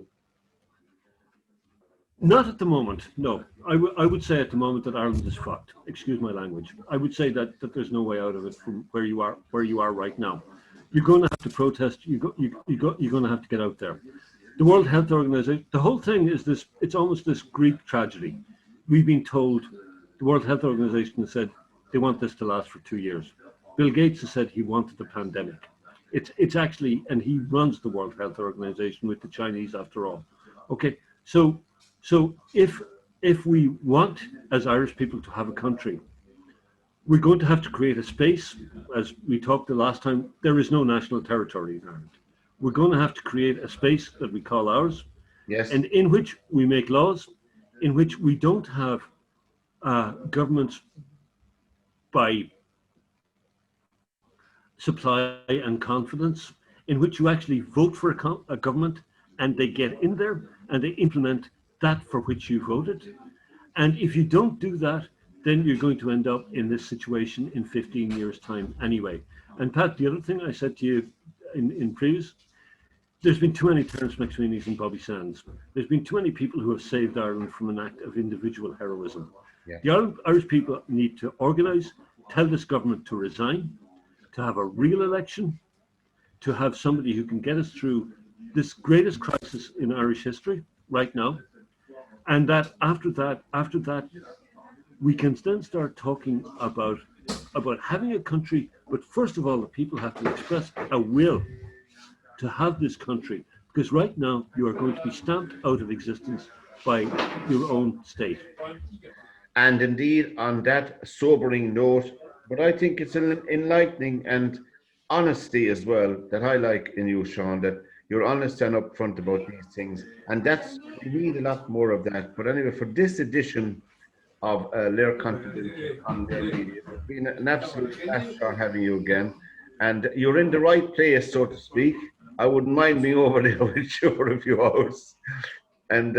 Not at the moment, no. I would say at the moment that Ireland is fucked. Excuse my language. I would say that there's no way out of it from where you are right now. You're going to have to protest. You're going to have to get out there. The World Health Organization. The whole thing is this. It's almost this Greek tragedy. We've been told. The World Health Organization has said they want this to last for 2 years. Bill Gates has said he wanted the pandemic. It's actually, and he runs the World Health Organization with the Chinese after all. Okay, so if we want, as Irish people, to have a country, we're going to have to create a space. As we talked the last time, there is no national territory in Ireland. We're going to have to create a space that we call ours, yes, and in which we make laws, in which we don't have governments by supply and confidence, in which you actually vote for a government and they get in there and they implement that for which you voted. And if you don't do that, then you're going to end up in this situation in 15 years' time anyway. And Pat, the other thing I said to you in previous, there's been too many Terence McSweeney's and Bobby Sands. There's been too many people who have saved Ireland from an act of individual heroism. Yeah. The Irish people need to organise, tell this government to resign, to have a real election, to have somebody who can get us through this greatest crisis in Irish history right now. And that after that, we can then start talking about having a country. But first of all, the people have to express a will to have this country, because right now you are going to be stamped out of existence by your own state. And indeed, on that sobering note, but I think it's an enlightening and honesty as well that I like in you, Sean, that you're honest and upfront about these things. And we need a lot more of that. But anyway, for this edition of LíR Confidential on LiR Media, it's been an absolute pleasure having you again. And you're in the right place, so to speak. I wouldn't mind being over there with you for a few hours. And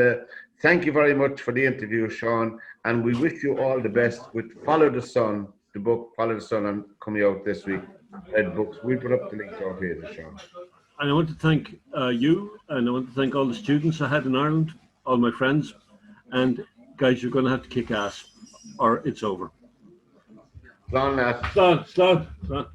thank you very much for the interview, Sean. And we wish you all the best with Follow the Sun, the book Follow the Sun, and coming out this week. Red Books. We put up the link to our page, Sean. And I want to thank you, and I want to thank all the students I had in Ireland, all my friends. And guys, you're going to have to kick ass, or it's over. Slán.